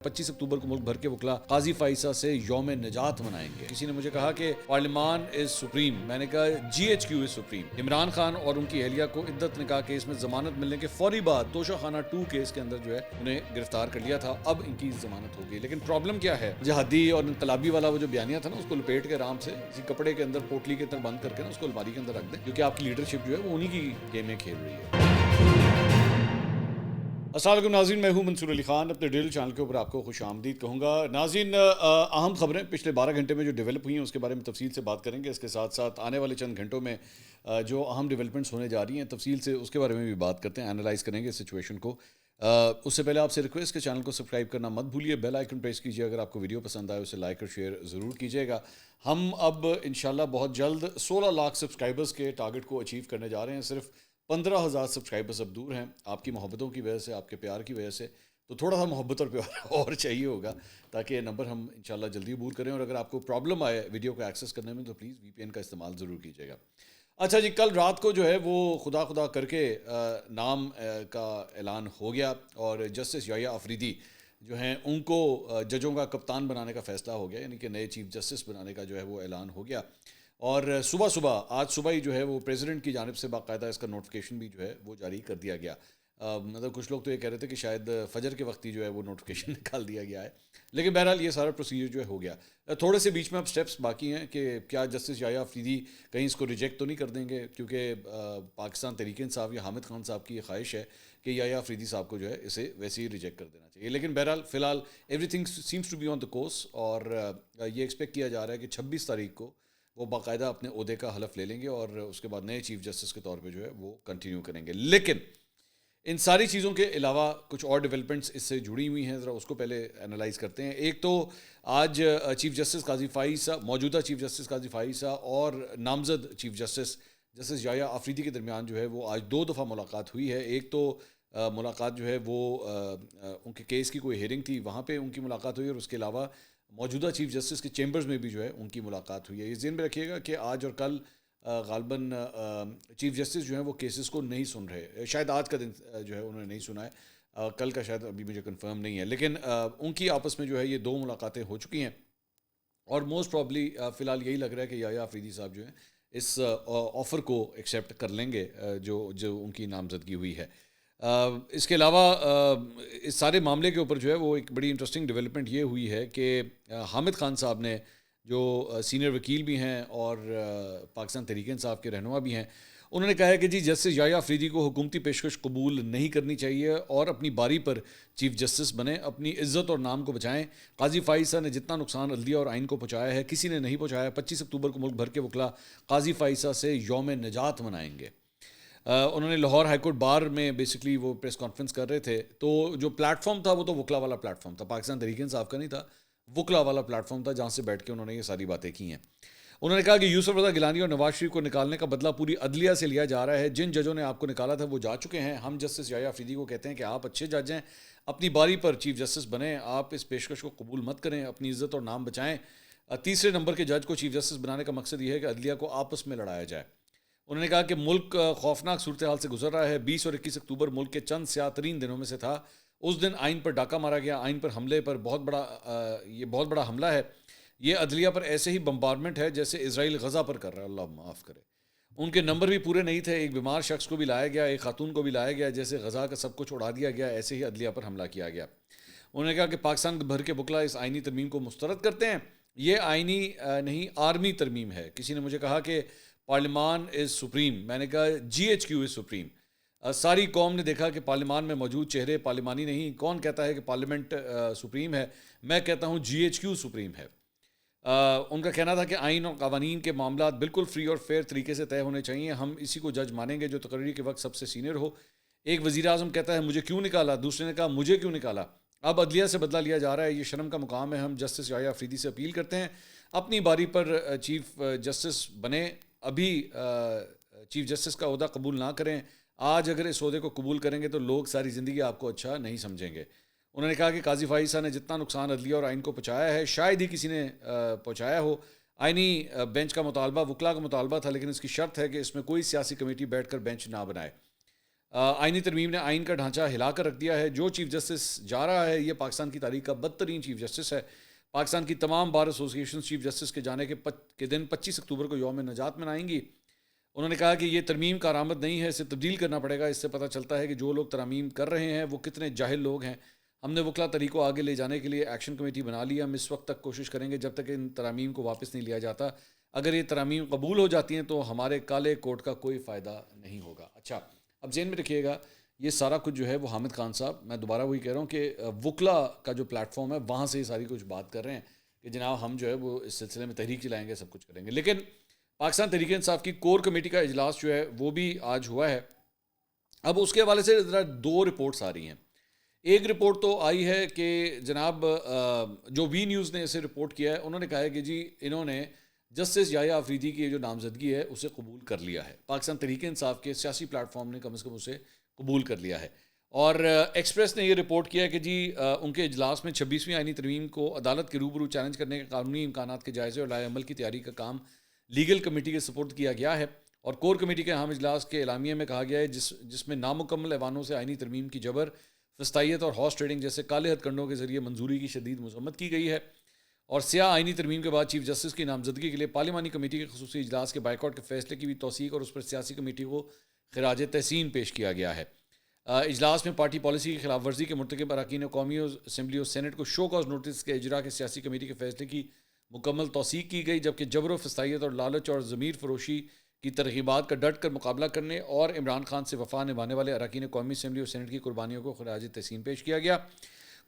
25 اکتوبر کو ملک بھر کے وکلا قاضی فائسہ سے یوم نجات منائیں گے. کسی نے مجھے کہا کہ پارلیمان از سپریم. میں نے کہا G H Q is supreme. Imran Khan اور ان کی اہلیہ کو عدت نکاح کیس میں ضمانت ملنے کے فوری بعد توشہ خانہ 2 کیس کے اندر جو ہے انہیں گرفتار کر لیا تھا. اب ان کی ضمانت ہو گئی. لیکن پرابلم کیا ہے؟ جہادی اور انقلابی والا وہ جو بیانیہ تھا نا، اس کو لپیٹ کے آرام سے کسی کپڑے کے اندر پوٹلی کے اندر بند کر کے نا اس کو الماری کے اندر رکھ دیں، کیونکہ آپ کی لیڈرشپ جو ہے وہ انہی کی گیمیں کھیل رہی ہے. السلام علیکم ناظرین، میں ہوں منصور علی خان. اپنے ڈیل چینل کے اوپر آپ کو خوش آمدید کہوں گا. ناظرین، اہم خبریں پچھلے 12 گھنٹے میں جو ڈیولپ ہوئی ہیں اس کے بارے میں تفصیل سے بات کریں گے. اس کے ساتھ ساتھ آنے والے چند گھنٹوں میں جو اہم ڈیولپمنٹس ہونے جا رہی ہیں تفصیل سے اس کے بارے میں بھی بات کرتے ہیں، انالائز کریں گے سچویشن کو. اس سے پہلے آپ سے ریکویسٹ کہ چینل کو سبسکرائب کرنا مت بھولیے، بیل آئیکن پریس کیجیے. اگر آپ کو ویڈیو پسند آئے اسے لائک اور شیئر ضرور کیجیے گا. ہم اب انشاءاللہ بہت جلد 16 لاکھ سبسکرائبرز کے ٹارگٹ کو اچیو کرنے جا رہے ہیں. صرف 15,000 سبسکرائبرز اب دور ہیں آپ کی محبتوں کی وجہ سے، آپ کے پیار کی وجہ سے. تو تھوڑا سا محبت اور پیار اور چاہیے ہوگا تاکہ یہ نمبر ہم انشاءاللہ جلدی عبور کریں. اور اگر آپ کو پرابلم آئے ویڈیو کو ایکسیس کرنے میں تو پلیز وی پی این کا استعمال ضرور کیجیے گا. اچھا جی، کل رات کو جو ہے وہ خدا کر کے نام کا اعلان ہو گیا اور جسٹس یحییٰ آفریدی جو ہیں ان کو ججوں کا کپتان بنانے کا فیصلہ ہو گیا، یعنی کہ نئے چیف جسٹس بنانے کا جو ہے وہ اعلان ہو گیا. اور آج صبح ہی جو ہے وہ پریزیڈنٹ کی جانب سے باقاعدہ اس کا نوٹیفیکیشن بھی جو ہے وہ جاری کر دیا گیا. مطلب کچھ لوگ تو یہ کہہ رہے تھے کہ شاید فجر کے وقت ہی جو ہے وہ نوٹیفیکیشن نکال دیا گیا ہے، لیکن بہرحال یہ سارا پروسیجر جو ہے ہو گیا. تھوڑے سے بیچ میں اب سٹیپس باقی ہیں کہ کیا جسٹس یحییٰ آفریدی کہیں اس کو ریجیکٹ تو نہیں کر دیں گے، کیونکہ پاکستان تحریک انصاف یا حامد خان صاحب کی یہ خواہش ہے کہ یحییٰ آفریدی صاحب کو جو ہے اسے ویسے ہی ریجیکٹ کر دینا چاہیے. لیکن بہرحال فی الحال everything seems to be on the course, اور یہ ایکسپیکٹ کیا جا رہا ہے کہ 26 تاریخ کو وہ باقاعدہ اپنے عہدے کا حلف لے لیں گے اور اس کے بعد نئے چیف جسٹس کے طور پہ جو ہے وہ کنٹینیو کریں گے. لیکن ان ساری چیزوں کے علاوہ کچھ اور ڈیولپمنٹس اس سے جڑی ہوئی ہیں، ذرا اس کو پہلے انالائز کرتے ہیں. ایک تو آج چیف جسٹس قاضی فائسہ، موجودہ چیف جسٹس قاضی فائسہ اور نامزد چیف جسٹس یحییٰ آفریدی کے درمیان جو ہے وہ آج 2 دفعہ ملاقات ہوئی ہے. ایک تو ملاقات جو ہے وہ ان کے کیس کی کوئی ہیئرنگ تھی، وہاں پہ ان کی ملاقات ہوئی، اور اس کے علاوہ موجودہ چیف جسٹس کے چیمبرز میں بھی جو ہے ان کی ملاقات ہوئی ہے. یہ ذہن میں رکھیے گا کہ آج اور کل غالباً چیف جسٹس جو ہیں وہ کیسز کو نہیں سن رہے. شاید آج کا دن جو ہے انہوں نے نہیں سنا ہے، کل کا شاید ابھی مجھے کنفرم نہیں ہے، لیکن ان کی آپس میں جو ہے یہ 2 ملاقاتیں ہو چکی ہیں. اور موسٹ پرابلی فی الحال یہی لگ رہا ہے کہ یحییٰ آفریدی صاحب جو ہیں اس آفر کو ایکسیپٹ کر لیں گے جو ان کی نامزدگی ہوئی ہے. اس کے علاوہ اس سارے معاملے کے اوپر جو ہے وہ ایک بڑی انٹرسٹنگ ڈیولپمنٹ یہ ہوئی ہے کہ حامد خان صاحب نے، جو سینئر وکیل بھی ہیں اور پاکستان تحریک انصاف کے رہنما بھی ہیں، انہوں نے کہا ہے کہ جی جسٹس یحییٰ آفریدی کو حکومتی پیشکش قبول نہیں کرنی چاہیے اور اپنی باری پر چیف جسٹس بنیں، اپنی عزت اور نام کو بچائیں. قاضی فائسہ نے جتنا نقصان عدلیہ اور آئین کو پہنچایا ہے کسی نے نہیں پہنچایا. 25 اکتوبر کو ملک بھر کے وکلا قاضی فائسہ سے یوم نجات منائیں گے. انہوں نے لاہور ہائی کورٹ بار میں بیسکلی وہ پریس کانفرنس کر رہے تھے، تو جو پلیٹ فارم تھا وہ تو وکلا والا پلیٹ فارم تھا، پاکستان تحریک انصاف کا نہیں تھا، وکلا والا پلیٹ فارم تھا جہاں سے بیٹھ کے انہوں نے یہ ساری باتیں کی ہیں. انہوں نے کہا کہ یوسف رضا گیلانی اور نواز شریف کو نکالنے کا بدلہ پوری عدلیہ سے لیا جا رہا ہے. جن ججوں نے آپ کو نکالا تھا وہ جا چکے ہیں. ہم جسٹس یحییٰ آفریدی کو کہتے ہیں کہ آپ اچھے جج ہیں، اپنی باری پر چیف جسٹس بنیں، آپ اس پیشکش کو قبول مت کریں، اپنی عزت اور نام بچائیں. تیسرے نمبر کے جج کو چیف جسٹس بنانے کا مقصد یہ ہے کہ عدلیہ کو آپس میں لڑایا جائے. انہوں نے کہا کہ ملک خوفناک صورتحال سے گزر رہا ہے. 20 اور 21 اکتوبر ملک کے چند سیاہ ترین دنوں میں سے تھا. اس دن آئین پر ڈاکہ مارا گیا، آئین پر حملے پر بہت بڑا حملہ ہے. یہ عدلیہ پر ایسے ہی بمبارمنٹ ہے جیسے اسرائیل غزہ پر کر رہا ہے، اللہ معاف کرے. ان کے نمبر بھی پورے نہیں تھے، ایک بیمار شخص کو بھی لایا گیا، ایک خاتون کو بھی لایا گیا. جیسے غزہ کا سب کچھ اڑا دیا گیا، ایسے ہی عدلیہ پر حملہ کیا گیا. انہوں نے کہا کہ پاکستان بھر کے وکلا اس آئینی ترمیم کو مسترد کرتے ہیں. یہ آئینی نہیں آرمی ترمیم ہے. کسی نے مجھے کہا کہ پارلیمان از سپریم. میں نے کہا G H Q is supreme. ساری قوم نے دیکھا کہ پارلیمان میں موجود چہرے پارلیمانی نہیں. کون کہتا ہے کہ پارلیمنٹ سپریم ہے؟ میں کہتا ہوں جی ایچ کیو سپریم ہے. ان کا کہنا تھا کہ آئین اور قوانین کے معاملات بالکل فری اور فیئر طریقے سے طے ہونے چاہیے. ہم اسی کو جج مانیں گے جو تقرری کے وقت سب سے سینئر ہو. ایک وزیر اعظم کہتا ہے مجھے کیوں نکالا، دوسرے نے کہا مجھے کیوں نکالا. اب عدلیہ سے بدلہ لیا جا رہا ہے، یہ شرم کا مقام ہے. ہم جسٹس یحییٰ آفریدی سے اپیل کرتے ہیں اپنی باری پر چیف جسٹس بنیں، ابھی چیف جسٹس کا عہدہ قبول نہ کریں. آج اگر اس عہدے کو قبول کریں گے تو لوگ ساری زندگی آپ کو اچھا نہیں سمجھیں گے. انہوں نے کہا کہ قاضی فائسہ نے جتنا نقصان عدلیہ اور آئین کو پہنچایا ہے شاید ہی کسی نے پہنچایا ہو. آئینی بینچ کا مطالبہ وکلا کا مطالبہ تھا، لیکن اس کی شرط ہے کہ اس میں کوئی سیاسی کمیٹی بیٹھ کر بینچ نہ بنائے. آئینی ترمیم نے آئین کا ڈھانچہ ہلا کر رکھ دیا ہے. جو چیف جسٹس جا رہا ہے یہ پاکستان کی تاریخ کا بدترین چیف جسٹس ہے. پاکستان کی تمام بار ایسوسیشن چیف جسٹس کے جانے کے دن 25 اکتوبر کو یوم نجات منائیں گی. انہوں نے کہا کہ یہ ترمیم کارآمد نہیں ہے, اسے تبدیل کرنا پڑے گا. اس سے پتہ چلتا ہے کہ جو لوگ ترامیم کر رہے ہیں وہ کتنے جاہل لوگ ہیں. ہم نے وکلا طریق کو آگے لے جانے کے لیے ایکشن کمیٹی بنا لی. ہم اس وقت تک کوشش کریں گے جب تک ان ترامیم کو واپس نہیں لیا جاتا. اگر یہ ترامیم قبول ہو جاتی ہیں تو ہمارے کالے کوٹ کا کوئی فائدہ نہیں ہوگا. اچھا, اب ذہن میں رکھیے گا یہ سارا کچھ جو ہے وہ حامد خان صاحب, میں دوبارہ وہی کہہ رہا ہوں کہ وکلا کا جو پلیٹ فارم ہے وہاں سے یہ ساری کچھ بات کر رہے ہیں کہ جناب ہم جو ہے وہ اس سلسلے میں تحریک چلائیں گے, سب کچھ کریں گے. لیکن پاکستان تحریک انصاف کی کور کمیٹی کا اجلاس جو ہے وہ بھی آج ہوا ہے. اب اس کے حوالے سے ذرا دو رپورٹس آ رہی ہیں. ایک رپورٹ تو آئی ہے کہ جناب جو وی نیوز نے اسے رپورٹ کیا ہے, انہوں نے کہا ہے کہ جی انہوں نے جسٹس یحییٰ آفریدی کی جو نامزدگی ہے اسے قبول کر لیا ہے. پاکستان تحریک انصاف کے سیاسی پلیٹ فارم نے کم از کم اسے قبول کر لیا ہے. اور ایکسپریس نے یہ رپورٹ کیا کہ جی ان کے اجلاس میں 26ویں آئینی ترمیم کو عدالت کے روبرو چیلنج کرنے کے قانونی امکانات کے جائزے اور لائے عمل کی تیاری کا کام لیگل کمیٹی کے سپرد کیا گیا ہے. اور کور کمیٹی کے اہم اجلاس کے اعلامیے میں کہا گیا ہے جس میں نامکمل ایوانوں سے آئینی ترمیم کی جبر, فسطائیت اور ہارس ٹریڈنگ جیسے کالے ہتھ کنڈوں کے ذریعے منظوری کی شدید مذمت کی گئی ہے. اور سیاہ آئینی ترمیم کے بعد چیف جسٹس کی نامزدگی کے لیے پارلیمانی کمیٹی کے خصوصی اجلاس کے بائیکاٹ کے فیصلے کی بھی توثیق اور اس پر سیاسی کمیٹی کو خراج تحسین پیش کیا گیا ہے. اجلاس میں پارٹی پالیسی کی خلاف ورزی کے مرتکب اراکین قومی اسمبلی اور سینٹ کو شو کاز نوٹس کے اجرا کے سیاسی کمیٹی کے فیصلے کی مکمل توثیق کی گئی, جبکہ جبر و فسطائیت اور لالچ اور ضمیر فروشی کی ترغیبات کا ڈٹ کر مقابلہ کرنے اور عمران خان سے وفا نبھانے والے اراکین قومی اسمبلی اور سینٹ کی قربانیوں کو خراج تحسین پیش کیا گیا.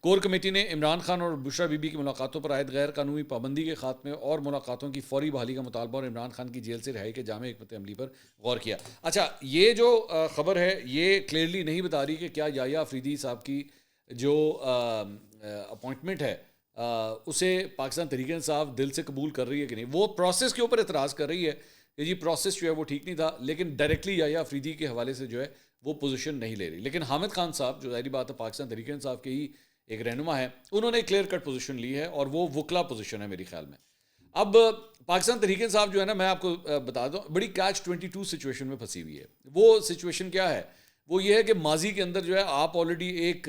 کور کمیٹی نے عمران خان اور بشرا بی بی کی ملاقاتوں پر عائد غیر قانونی پابندی کے خاتمے اور ملاقاتوں کی فوری بحالی کا مطالبہ اور عمران خان کی جیل سے رہائی کے جامع حکمت عملی پر غور کیا. اچھا, یہ جو خبر ہے یہ کلیئرلی نہیں بتا رہی کہ کیا یحییٰ آفریدی صاحب کی جو اپوائنٹمنٹ ہے اسے پاکستان تحریک انصاف دل سے قبول کر رہی ہے کہ نہیں. وہ پروسیس کے اوپر اعتراض کر رہی ہے کہ جی پروسیس جو ہے وہ ٹھیک نہیں تھا, لیکن ڈائریکٹلی یحییٰ آفریدی کے حوالے سے جو ہے وہ پوزیشن نہیں لے رہی. لیکن حامد خان صاحب جو ظاہری بات ہے پاکستان تحریک انصاف کے ہی ایک رہنما ہے, انہوں نے کلیئر کٹ پوزیشن لی ہے اور وہ وکلا پوزیشن ہے میری خیال میں. اب پاکستان تحریک انصاف جو ہے نا, میں آپ کو بتا دوں بڑی کیچ 22 سچویشن میں پھنسی ہوئی ہے. وہ سچویشن کیا ہے, وہ یہ ہے کہ ماضی کے اندر جو ہے آپ آلریڈی ایک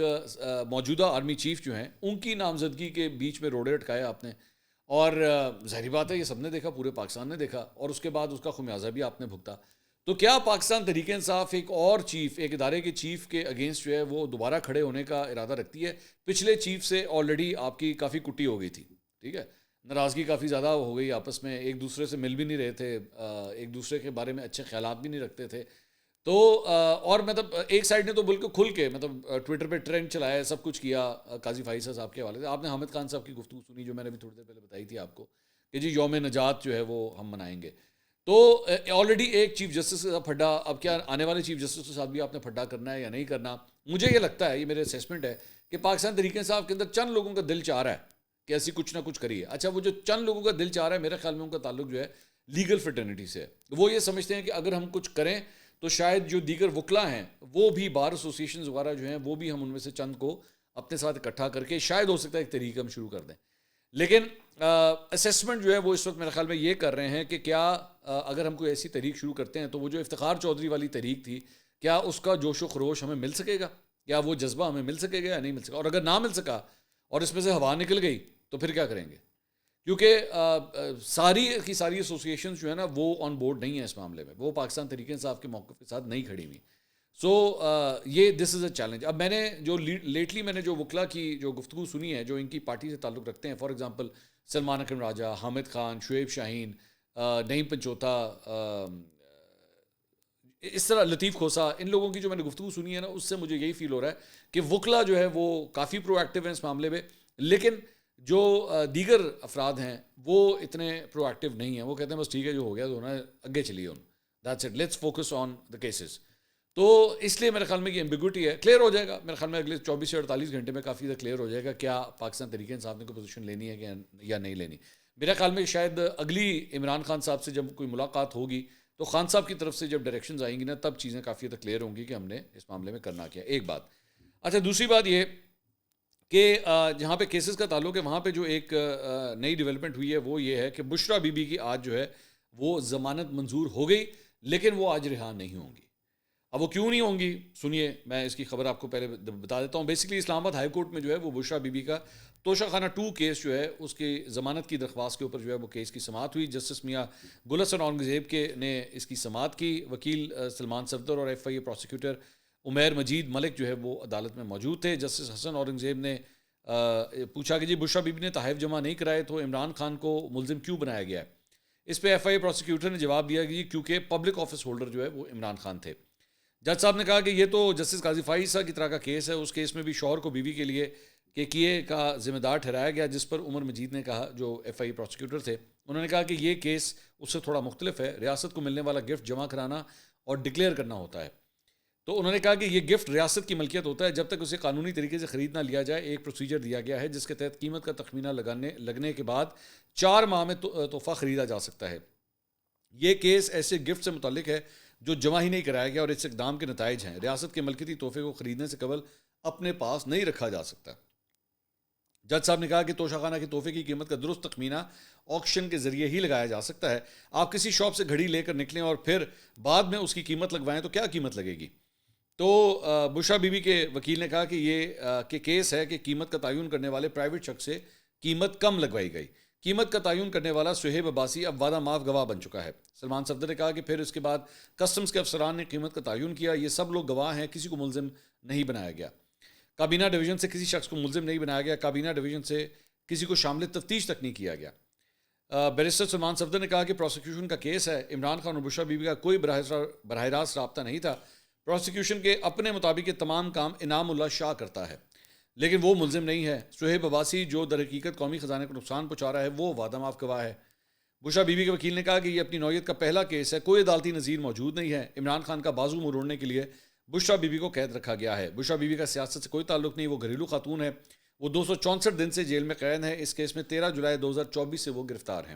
موجودہ آرمی چیف جو ہیں ان کی نامزدگی کے بیچ میں روڑے اٹکائے آپ نے, اور ظاہری بات ہے یہ سب نے دیکھا, پورے پاکستان نے دیکھا, اور اس کے بعد اس کا خمیازہ بھی آپ نے بھگتا. تو کیا پاکستان تحریک انصاف ایک اور چیف, ایک ادارے کے چیف کے اگینسٹ جو ہے وہ دوبارہ کھڑے ہونے کا ارادہ رکھتی ہے؟ پچھلے چیف سے آلریڈی آپ کی کافی کٹی ہو گئی تھی, ٹھیک ہے, ناراضگی کافی زیادہ ہو گئی آپس میں, ایک دوسرے سے مل بھی نہیں رہے تھے, ایک دوسرے کے بارے میں اچھے خیالات بھی نہیں رکھتے تھے. تو اور مطلب ایک سائڈ نے تو بالکل کھل کے مطلب ٹویٹر پہ ٹرینڈ چلایا, سب کچھ کیا قاضی فائزہ صاحب کے حوالے سے. آپ نے حامد خان صاحب کی گفتگو سنی جو میں نے بھی تھوڑی دیر پہلے بتائی تھی آپ کو کہ جی یوم نجات جو ہے وہ ہم منائیں گے. تو آلریڈی ایک چیف جسٹس کے ساتھ پھڈا, اب کیا آنے والے چیف جسٹس کے ساتھ بھی آپ نے پھڈا کرنا ہے یا نہیں کرنا؟ مجھے یہ لگتا ہے, یہ میرے اسیسمنٹ ہے کہ پاکستان تحریک انصاف کے اندر چند لوگوں کا دل چاہ رہا ہے کہ ایسی کچھ نہ کچھ کریے. اچھا, وہ جو چند لوگوں کا دل چاہ رہا ہے میرے خیال میں ان کا تعلق جو ہے لیگل فٹرنیٹی سے. وہ یہ سمجھتے ہیں کہ اگر ہم کچھ کریں تو شاید جو دیگر وکلا ہیں وہ بھی بار ایسوسیشنز وغیرہ جو ہیں وہ بھی ہم ان میں سے چند کو اپنے ساتھ اکٹھا کر کے شاید ہو سکتا ہے ایک تحریک ہم شروع کر دیں. لیکن اسیسمنٹ جو ہے وہ اس وقت میرے خیال میں یہ کر رہے ہیں کہ کیا اگر ہم کوئی ایسی تحریک شروع کرتے ہیں تو وہ جو افتخار چودھری والی تحریک تھی, کیا اس کا جوش و خروش ہمیں مل سکے گا, کیا وہ جذبہ ہمیں مل سکے گا یا نہیں مل سکا؟ اور اگر نہ مل سکا اور اس میں سے ہوا نکل گئی تو پھر کیا کریں گے؟ کیونکہ ساری کی ساری ایسوسیشنز جو ہے نا وہ آن بورڈ نہیں ہیں اس معاملے میں, وہ پاکستان تحریک انصاف کے موقف کے ساتھ نہیں کھڑی ہوئی. سو یہ دس از اے چیلنج. اب میں نے جو لیٹلی میں نے جو وکلا کی جو گفتگو سنی ہے جو ان کی پارٹی سے تعلق رکھتے ہیں, فار ایگزامپل سلمان اکرم راجہ, حامد خان, شعیب شاہین, نعیم پنچوتا, اس طرح لطیف کھوسا, ان لوگوں کی جو میں نے گفتگو سنی ہے نا اس سے مجھے یہی فیل ہو رہا ہے کہ وکلا جو ہے وہ کافی پرو ایکٹیو ہیں اس معاملے میں, لیکن جو دیگر افراد ہیں وہ اتنے پرو ایکٹیو نہیں ہیں. وہ کہتے ہیں بس ٹھیک ہے جو ہو گیا تو ہونا ہے, آگے چلیے, that's it, let's focus on the cases. تو اس لیے میرے خیال میں یہ ایمبیگوٹی ہے, کلیئر ہو جائے گا میرے خیال میں اگلے 24 سے 48 گھنٹے میں کافی زیادہ کلیئر ہو جائے گا کیا پاکستان تحریک انصاف نے کوئی پوزیشن لینی ہے یا نہیں لینی. میرے خیال میں شاید اگلی عمران خان صاحب سے جب کوئی ملاقات ہوگی تو خان صاحب کی طرف سے جب ڈائریکشنز آئیں گی نا تب چیزیں کافی حد تک کلیئر ہوں گی کہ ہم نے اس معاملے میں کرنا کیا. ایک بات. اچھا, دوسری بات یہ کہ جہاں پہ کیسز کا تعلق ہے وہاں پہ جو ایک نئی ڈیولپمنٹ ہوئی ہے وہ یہ ہے کہ بشرا بی بی کی آج جو ہے وہ ضمانت منظور ہو گئی, لیکن وہ آج رہا نہیں ہوں گی. اب وہ کیوں نہیں ہوں گی سنیے، میں اس کی خبر آپ کو پہلے بتا دیتا ہوں. بیسکلی اسلام آباد ہائی کورٹ میں جو ہے وہ بشرا بی بی کا توشہ خانہ 2 کیس جو ہے اس کی ضمانت کی درخواست کے اوپر جو ہے وہ کیس کی سماعت ہوئی. جسٹس میاں گل حسن اورنگزیب کے نے اس کی سماعت کی. وکیل سلمان صفدر اور ایف آئی اے پروسیکیوٹر عمیر مجید ملک جو ہے وہ عدالت میں موجود تھے. جسٹس حسن اورنگزیب نے پوچھا کہ جی بشرا بی بی نے تحائف جمع نہیں کرائے تو عمران خان کو ملزم کیوں بنایا گیا ہے. اس پہ ایف آئی اے پروسیکیوٹر نے جواب دیا کہ کیونکہ پبلک آفس ہولڈر جو ہے وہ عمران خان تھے. جج صاحب نے کہا کہ یہ تو جسٹس قاضی فائز صاحب کی طرح کا کیس ہے. اس کیس میں بھی شوہر کو بیوی کے لیے کہ کیے کا ذمہ دار ٹھہرایا گیا, جس پر عمر مجید نے کہا, جو ایف آئی پروسیکیوٹر تھے, انہوں نے کہا کہ یہ کیس اس سے تھوڑا مختلف ہے. ریاست کو ملنے والا گفٹ جمع کرانا اور ڈکلیئر کرنا ہوتا ہے. تو انہوں نے کہا کہ یہ گفٹ ریاست کی ملکیت ہوتا ہے جب تک اسے قانونی طریقے سے خرید نہ لیا جائے. ایک پروسیجر دیا گیا ہے جس کے تحت قیمت کا تخمینہ لگنے کے بعد 4 ماہ میں تحفہ خریدا جا سکتا ہے. یہ کیس ایسے گفٹ سے متعلق ہے جو جمع ہی نہیں کرایا گیا اور اس اقدام کے نتائج ہیں. ریاست کے ملکیتی تحفے کو خریدنے سے قبل اپنے پاس نہیں رکھا جا سکتا. جج صاحب نے کہا کہ توشہ خانہ کے تحفے کی قیمت کا درست تخمینہ آکشن کے ذریعے ہی لگایا جا سکتا ہے. آپ کسی شاپ سے گھڑی لے کر نکلیں اور پھر بعد میں اس کی قیمت لگوائیں تو کیا قیمت لگے گی. تو بشرا بی بی کے وکیل نے کہا کہ یہ کیس ہے کہ قیمت کا تعین کرنے والے پرائیویٹ شخص سے قیمت کم لگوائی گئی. قیمت کا تعین کرنے والا سہیب عباسی اب وعدہ معاف گواہ بن چکا ہے. سلمان صفدر نے کہا کہ پھر اس کے بعد کسٹمز کے افسران نے قیمت کا تعین کیا. یہ سب لوگ گواہ ہیں, کسی کو ملزم نہیں بنایا گیا. کابینہ ڈویژن سے کسی شخص کو ملزم نہیں بنایا گیا. کابینہ ڈویژن سے کسی کو شامل تفتیش تک نہیں کیا گیا. بیرسٹر سلمان صفدر نے کہا کہ پروسیکیوشن کا کیس ہے, عمران خان اور بشرا بی بی کا کوئی براہ راست رابطہ نہیں تھا. پروسیکیوشن کے اپنے مطابق یہ تمام کام انعام اللہ شاہ کرتا ہے لیکن وہ ملزم نہیں ہے. سہیب عباسی جو در حقیقت قومی خزانے کو نقصان پہنچا رہا ہے وہ وعدہ معاف گواہ ہے. بشرا بی بی کے وکیل نے کہا کہ یہ اپنی نوعیت کا پہلا کیس ہے, کوئی عدالتی نظیر موجود نہیں ہے. عمران خان کا بازو مروڑنے کے لیے بشرا بی بی کو قید رکھا گیا ہے. بشرا بی بی کا سیاست سے کوئی تعلق نہیں, وہ گھریلو خاتون ہے. وہ 264 دن سے جیل میں قید ہے. اس کیس میں 13 جولائی 2024 سے وہ گرفتار ہیں.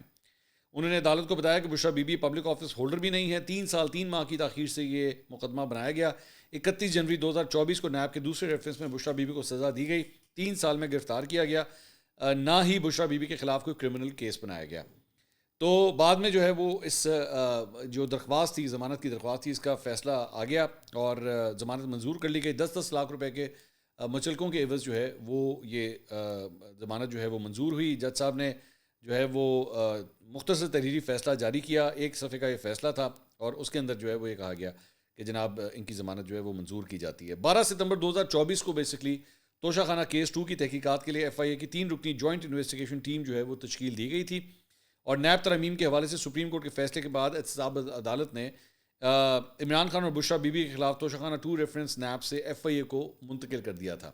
انہوں نے عدالت کو بتایا کہ Bushra Bibi public office holder بھی نہیں ہے. 3 سال 3 ماہ کی تاخیر سے یہ مقدمہ بنایا گیا. 31 جنوری 2024 کو نیب کے دوسرے ریفرنس میں بشرا بی بی کو سزا دی گئی. 3 سال میں گرفتار کیا گیا. نہ ہی بشرا بی بی کے خلاف کوئی کرمنل کیس بنایا گیا. تو بعد میں جو ہے وہ اس جو درخواست تھی, ضمانت کی درخواست تھی, اس کا فیصلہ آ گیا اور ضمانت منظور کر لی گئی. 10-10 لاکھ روپے کے مچلکوں کے عوض جو ہے وہ یہ ضمانت جو ہے وہ منظور ہوئی. جج صاحب نے جو ہے وہ مختصر تحریری فیصلہ جاری کیا. 1 صفحے کا یہ فیصلہ تھا اور اس کے اندر جو ہے وہ یہ کہا گیا کہ جناب ان کی ضمانت جو ہے وہ منظور کی جاتی ہے. 12 ستمبر 2024 کو بیسکلی توشہ خانہ کیس 2 کی تحقیقات کے لیے ایف آئی اے کی 3 رکنی جوائنٹ انویسٹیگیشن ٹیم جو ہے وہ تشکیل دی گئی تھی اور نیب ترامیم کے حوالے سے سپریم کورٹ کے فیصلے کے بعد احتساب عدالت نے عمران خان اور بشرا بی بی کے خلاف توشہ خانہ 2 ریفرنس نیب سے ایف آئی اے کو منتقل کر دیا تھا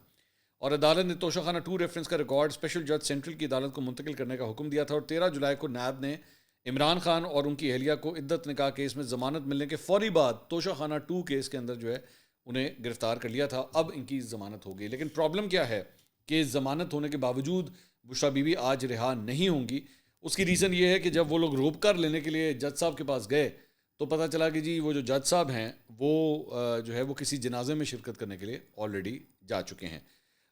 اور عدالت نے توشہ خانہ 2 ریفرنس کا ریکارڈ اسپیشل جج سینٹرل کی عدالت کو منتقل کرنے کا حکم دیا تھا. اور 13 جولائی کو نیب نے عمران خان اور ان کی اہلیہ کو عدت نکاح کیس میں ضمانت ملنے کے فوری بعد توشہ خانہ 2 کیس کے اندر جو ہے انہیں گرفتار کر لیا تھا. اب ان کی ضمانت ہو گئی. لیکن پرابلم کیا ہے کہ ضمانت ہونے کے باوجود بشرا بی بی آج رہا نہیں ہوں گی. اس کی ریزن یہ ہے کہ جب وہ لوگ روپ کر لینے کے لیے جج صاحب کے پاس گئے تو پتہ چلا کہ جی وہ جو جج صاحب ہیں وہ جو ہے وہ کسی جنازے میں شرکت کرنے کے لیے آلریڈی جا چکے ہیں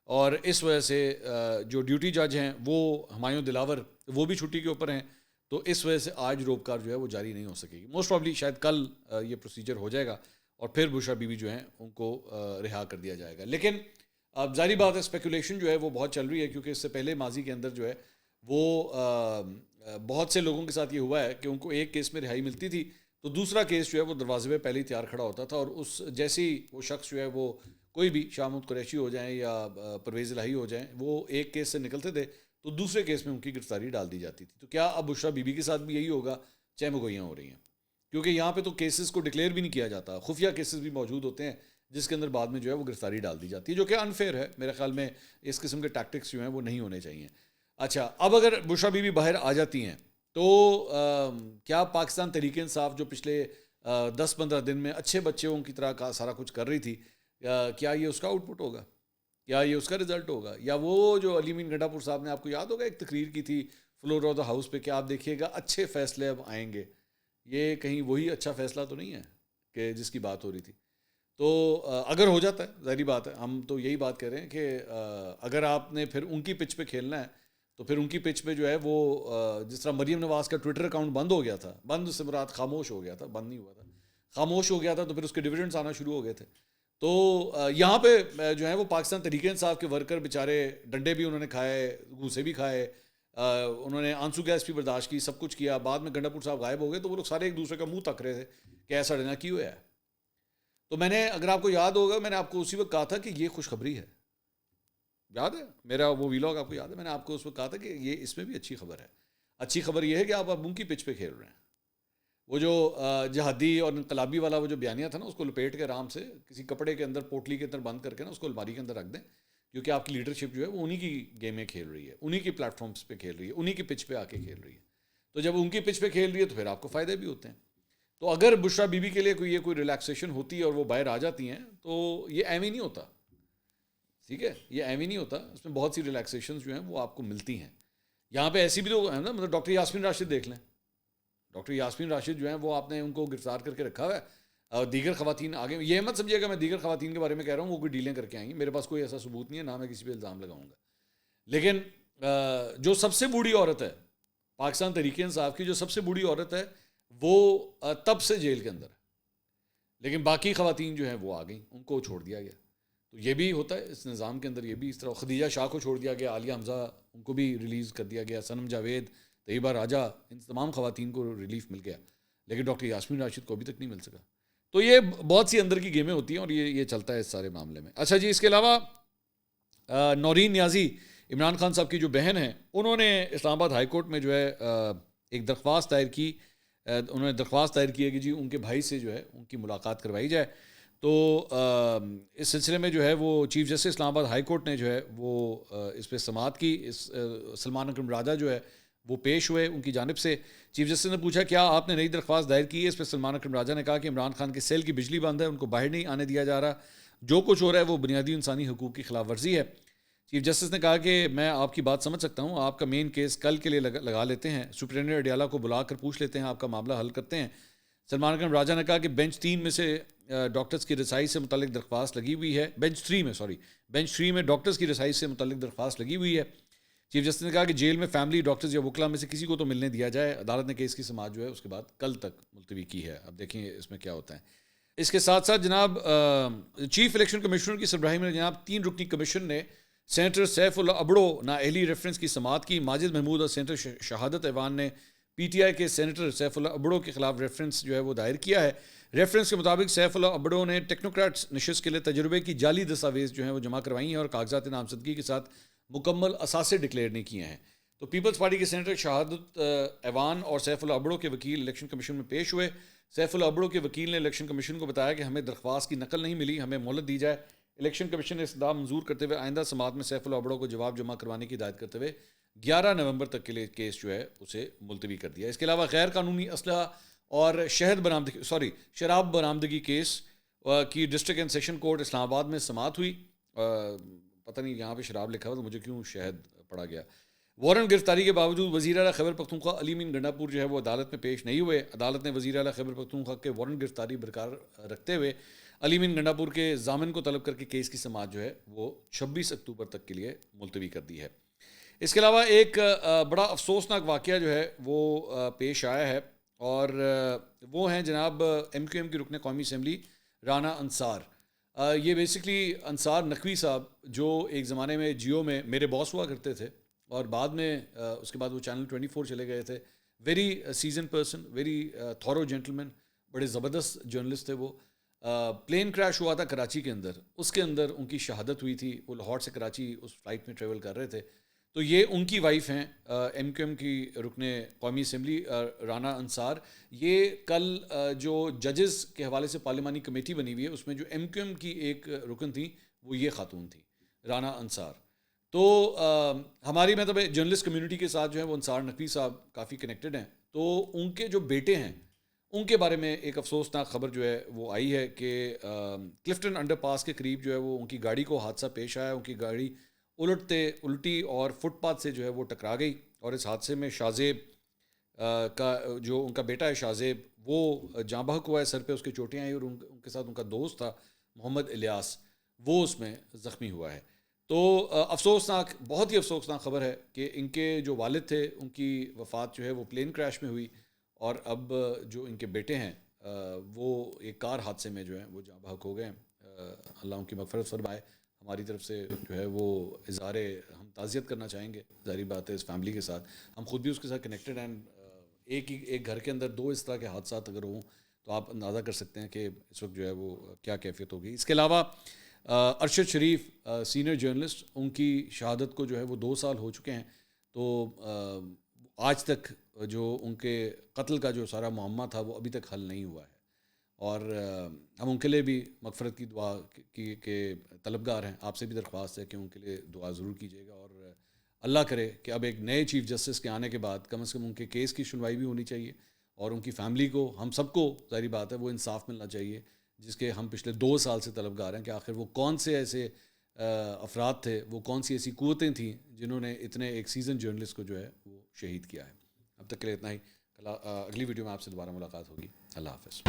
اور اس وجہ سے جو ڈیوٹی جج ہیں وہ ہمایوں دلاور وہ بھی چھٹی کے اوپر ہیں. تو اس وجہ سے آج روپکار جو ہے وہ جاری نہیں ہو سکے گی. موسٹ پرابلی شاید کل یہ پروسیجر ہو جائے گا اور پھر بشرا بی بی جو ہیں ان کو رہا کر دیا جائے گا. لیکن اب ظاہری بات ہے اسپیکولیشن جو ہے وہ بہت چل رہی ہے کیونکہ اس سے پہلے ماضی کے اندر جو ہے وہ بہت سے لوگوں کے ساتھ یہ ہوا ہے کہ ان کو ایک کیس میں رہائی ملتی تھی تو دوسرا کیس جو ہے وہ دروازے پہ پہلے ہی تیار کھڑا ہوتا تھا اور اس جیسی وہ شخص جو ہے وہ کوئی بھی شاہ محمود قریشی ہو جائیں یا پرویز الہی ہو جائیں وہ ایک کیس سے نکلتے تھے تو دوسرے کیس میں ان کی گرفتاری ڈال دی جاتی تھی. تو کیا اب بشرا بی بی کے ساتھ بھی یہی ہوگا؟ چہ مگوئیاں ہو رہی ہیں کیونکہ یہاں پہ تو کیسز کو ڈکلیئر بھی نہیں کیا جاتا. خفیہ کیسز بھی موجود ہوتے ہیں جس کے اندر بعد میں جو ہے وہ گرفتاری ڈال دی جاتی ہے جو کہ انفیئر ہے. میرے خیال میں اس قسم کے ٹیکٹکس جو ہیں وہ نہیں ہونے چاہیے. اچھا, اب اگر بشرا بی بی باہر آ جاتی ہیں تو کیا پاکستان تحریک انصاف جو پچھلے 10-15 دن میں اچھے بچوں کی طرح کا سارا کچھ کر رہی تھی, کیا یہ اس کا آؤٹ پٹ ہوگا, کیا یہ اس کا رزلٹ ہوگا؟ یا وہ جو علی امین گنڈا پور صاحب نے آپ کو یاد ہوگا ایک تقریر کی تھی فلور آف دا ہاؤس پہ کہ آپ دیکھیے گا اچھے فیصلے اب آئیں گے, یہ کہیں وہی اچھا فیصلہ تو نہیں ہے کہ جس کی بات ہو رہی تھی؟ تو اگر ہو جاتا ہے ظاہری بات ہے, ہم تو یہی بات کر رہے ہیں کہ اگر آپ نے پھر ان کی پچ پہ کھیلنا ہے تو پھر ان کی پچ پہ جو ہے وہ جس طرح مریم نواز کا ٹویٹر اکاؤنٹ بند ہو گیا تھا, بند سے مراد خاموش ہو گیا تھا, بند نہیں ہوا تھا, خاموش ہو گیا تھا تو پھر اس کے ڈویڈنڈس آنا شروع ہو گئے تھے. تو یہاں پہ جو ہے وہ پاکستان تحریک انصاف کے ورکر بیچارے ڈنڈے بھی انہوں نے کھائے, گھوسے بھی کھائے, انہوں نے آنسو گیس بھی برداشت کی, سب کچھ کیا. بعد میں گنڈا پور صاحب غائب ہو گئے تو وہ لوگ سارے ایک دوسرے کا منہ تک رہے تھے کہ ایسا ڈنا کی ہوا ہے. تو میں نے, اگر آپ کو یاد ہوگا, میں نے آپ کو اسی وقت کہا تھا کہ یہ خوشخبری ہے. یاد ہے میرا وہ ویلاگ آپ کو یاد ہے؟ میں نے آپ کو اس وقت کہا تھا کہ یہ اس میں بھی اچھی خبر ہے. اچھی خبر یہ ہے کہ آپ اب ان کی پچ پہ کھیل رہے ہیں. وہ جو جہادی اور انقلابی والا وہ جو بیانیہ تھا نا, اس کو لپیٹ کے آرام سے کسی کپڑے کے اندر, پوٹلی کے اندر بند کر کے نا اس کو الماری کے اندر رکھ دیں, کیونکہ آپ کی لیڈرشپ جو ہے وہ انہی کی گیمیں کھیل رہی ہے, انہی کی پلیٹ فارمس پہ کھیل رہی ہے, انہی کی پچ پہ آ کے کھیل رہی ہے. تو جب ان کی پچ پہ کھیل رہی ہے تو پھر آپ کو فائدے بھی ہوتے ہیں. تو اگر بشرا بی بی کے لیے کوئی ریلیکسیشن ہوتی ہے اور وہ باہر آ جاتی ہیں تو یہ ایویں نہیں ہوتا. ٹھیک ہے, یہ ایویں نہیں ہوتا, اس میں بہت سی ریلیکسیشنز جو ہیں وہ آپ کو ملتی ہیں. یہاں پہ ایسی بھی تو ہے نا, مطلب ڈاکٹر یاسمین راشد دیکھ لیں. ڈاکٹر یاسمین راشد جو ہیں وہ آپ نے ان کو گرفتار کر کے رکھا ہوا ہے, اور دیگر خواتین آگے, یہ مت سمجھیے گا میں دیگر خواتین کے بارے میں کہہ رہا ہوں وہ کوئی ڈیلیں کر کے آئیں گی, میرے پاس کوئی ایسا ثبوت نہیں ہے, نہ میں کسی پہ الزام لگاؤں گا. لیکن جو سب سے بوڑھی عورت ہے پاکستان تحریک انصاف کی, جو سب سے بوڑھی عورت ہے وہ تب سے جیل کے اندر ہے, لیکن باقی خواتین جو ہیں وہ آ گئیں, ان کو چھوڑ دیا گیا. تو یہ بھی ہوتا ہے اس نظام کے اندر, یہ بھی اس طرح. خدیجہ شاہ کو چھوڑ دیا گیا, عالیہ حمزہ ان کو بھی ریلیز کر دیا گیا, صنم جاوید, طیبہ راجہ, ان تمام خواتین کو ریلیف مل گیا, لیکن ڈاکٹر یاسمین راشد کو ابھی تک نہیں مل سکا. تو یہ بہت سی اندر کی گیمیں ہوتی ہیں اور یہ چلتا ہے اس سارے معاملے میں. اچھا جی, اس کے علاوہ نورین نیازی, عمران خان صاحب کی جو بہن ہیں, انہوں نے اسلام آباد ہائی کورٹ میں جو ہے ایک درخواست دائر کی. انہوں نے درخواست دائر کی ہے کہ جی ان کے بھائی سے جو ہے ان کی ملاقات کروائی جائے. تو اس سلسلے میں جو ہے وہ چیف جسٹس اسلام آباد ہائی کورٹ نے جو ہے وہ اس پہ سماعت کی. سلمان اکرم راجہ جو ہے وہ پیش ہوئے ان کی جانب سے. چیف جسٹس نے پوچھا کیا آپ نے نئی درخواست دائر کی ہے؟ اس پہ سلمان اکرم راجہ نے کہا کہ عمران خان کے سیل کی بجلی بند ہے, ان کو باہر نہیں آنے دیا جا رہا, جو کچھ ہو رہا ہے وہ بنیادی انسانی حقوق کی خلاف ورزی ہے. چیف جسٹس نے کہا کہ میں آپ کی بات سمجھ سکتا ہوں, آپ کا مین کیس کل کے لیے لگا لیتے ہیں, سپرنٹینڈنٹ اڈیالہ کو بلا کر پوچھ لیتے ہیں, آپ کا معاملہ حل کرتے ہیں. سلمان اکرم راجہ نے کہا کہ بینچ 3 میں سے ڈاکٹرز کی رسائی سے متعلق درخواست لگی ہوئی ہے, بینچ 3 میں ڈاکٹرز کی رسائی سے متعلق درخواست لگی ہوئی ہے. چیف جسٹس نے کہا کہ جیل میں فیملی, ڈاکٹرز یا وکلا میں سے کسی کو تو ملنے دیا جائے. عدالت نے کیس کی سماعت جو ہے اس کے بعد کل تک ملتوی کی ہے. اب دیکھیں اس میں کیا ہوتا ہے. اس کے ساتھ ساتھ جناب چیف الیکشن کمشنر کی سربراہی میں جناب 3 رکنی کمیشن نے سینیٹر سیف اللہ ابڑو نااہلی ریفرنس کی سماعت کی. ماجد محمود اور سینیٹر شہادت ایوان نے پی ٹی آئی کے سینیٹر سیف اللہ ابڑو کے خلاف ریفرنس جو ہے وہ دائر کیا ہے. ریفرنس کے مطابق سیف اللہ ابڑو نے ٹیکنوکریٹس نشست کے لیے تجربے کی جعلی دستاویز جو ہیں وہ جمع کروائی ہیں اور کاغذات نامزدگی کے ساتھ مکمل اثاثے ڈکلیئر نہیں کیے ہیں. تو پیپلز پارٹی کے سینیٹر شہادت ایوان اور سیف اللہ ابڑو کے وکیل الیکشن کمیشن میں پیش ہوئے. سیف اللہ ابڑو کے وکیل نے الیکشن کمیشن کو بتایا کہ ہمیں درخواست کی نقل نہیں ملی, ہمیں مہلت دی جائے. الیکشن کمیشن نے استدعا منظور کرتے ہوئے آئندہ سماعت میں سیف اللہ ابڑو کو جواب جمع کروانے کی ہدایت کرتے ہوئے 11 نومبر تک کے لیے کیس جو ہے اسے ملتوی کر دیا. اس کے علاوہ غیر قانونی اسلحہ اور شراب برآمدگی کیس کی ڈسٹرکٹ اینڈ سیشن کورٹ اسلام آباد میں سماعت ہوئی. پتہ نہیں یہاں پہ شراب لکھا ہوا تو مجھے کیوں شہد پڑا گیا. وارنٹ گرفتاری کے باوجود وزیر اعلیٰ خیبر پختونخوا علی مین گنڈا پور جو ہے وہ عدالت میں پیش نہیں ہوئے. عدالت نے وزیر اعلیٰ خیبر پختونخوا کے وارنٹ گرفتاری برقرار رکھتے ہوئے علی مین گنڈا پور کے ضامن کو طلب کر کے کیس کی سماعت جو ہے وہ 26 اکتوبر تک کے لیے ملتوی کر دی ہے. اس کے علاوہ ایک بڑا افسوسناک واقعہ جو ہے وہ پیش آیا ہے اور وہ ہیں جناب ایم کیو ایم کی رکن قومی اسمبلی رانا انصار. یہ بیسکلی انصار نقوی صاحب جو ایک زمانے میں جیو میں میرے باس ہوا کرتے تھے اور بعد میں اس کے بعد وہ چینل 24 چلے گئے تھے. Very seasoned person, very thorough gentleman, بڑے زبردست جرنلسٹ تھے وہ. پلین کریش ہوا تھا کراچی کے اندر, اس کے اندر ان کی شہادت ہوئی تھی. وہ لاہور سے کراچی اس فلائٹ میں ٹریول کر رہے تھے. تو یہ ان کی وائف ہیں ایم کیو ایم کی رکن قومی اسمبلی رانا انصار. یہ کل جو ججز کے حوالے سے پارلیمانی کمیٹی بنی ہوئی ہے اس میں جو ایم کیو ایم کی ایک رکن تھی وہ یہ خاتون تھی رانا انصار. تو ہماری مطلب جرنلسٹ کمیونٹی کے ساتھ جو ہے وہ انصار نقوی صاحب کافی کنیکٹڈ ہیں. تو ان کے جو بیٹے ہیں ان کے بارے میں ایک افسوسناک خبر جو ہے وہ آئی ہے کہ کلفٹن انڈر پاس کے قریب جو ہے وہ ان کی گاڑی کو حادثہ پیش آیا. ان کی گاڑی الٹی اور فٹ پاتھ سے جو ہے وہ ٹکرا گئی اور اس حادثے میں شاہزیب کا جو ان کا بیٹا ہے شاہزیب وہ جاں بحق ہوا ہے, سر پہ اس کے چوٹیں آئی اور ان کے ساتھ ان کا دوست تھا محمد الیاس وہ اس میں زخمی ہوا ہے. تو افسوسناک, بہت ہی افسوسناک خبر ہے کہ ان کے جو والد تھے ان کی وفات جو ہے وہ پلین کریش میں ہوئی اور اب جو ان کے بیٹے ہیں وہ ایک کار حادثے میں جو ہے وہ جاں بحق ہو گئے ہیں. اللہ ان کی مغفرت فرمائے. ہماری طرف سے جو ہے وہ اظہار ہم تعزیت کرنا چاہیں گے. ظاہری بات ہے اس فیملی کے ساتھ ہم خود بھی اس کے ساتھ کنیکٹڈ ہیں. ایک گھر کے اندر 2 اس طرح کے حادثات اگر ہوں تو آپ اندازہ کر سکتے ہیں کہ اس وقت جو ہے وہ کیا کیفیت ہوگی. اس کے علاوہ ارشد شریف سینئر جرنلسٹ, ان کی شہادت کو جو ہے وہ 2 سال ہو چکے ہیں. تو آج تک جو ان کے قتل کا جو سارا معمہ تھا وہ ابھی تک حل نہیں ہوا ہے, اور ہم ان کے لیے بھی مغفرت کی دعا کے طلبگار ہیں. آپ سے بھی درخواست ہے کہ ان کے لیے دعا ضرور کیجیے گا, اور اللہ کرے کہ اب ایک نئے چیف جسٹس کے آنے کے بعد کم از کم ان کے کیس کی سنوائی بھی ہونی چاہیے, اور ان کی فیملی کو, ہم سب کو ظاہری بات ہے وہ انصاف ملنا چاہیے جس کے ہم پچھلے 2 سال سے طلبگار ہیں کہ آخر وہ کون سے ایسے افراد تھے, وہ کون سی ایسی قوتیں تھیں جنہوں نے اتنے ایک سیزن جرنلسٹ کو جو ہے وہ شہید کیا ہے. اب تک کے لیے اتنا ہی. اگلی ویڈیو میں آپ سے دوبارہ ملاقات ہوگی. اللہ حافظ.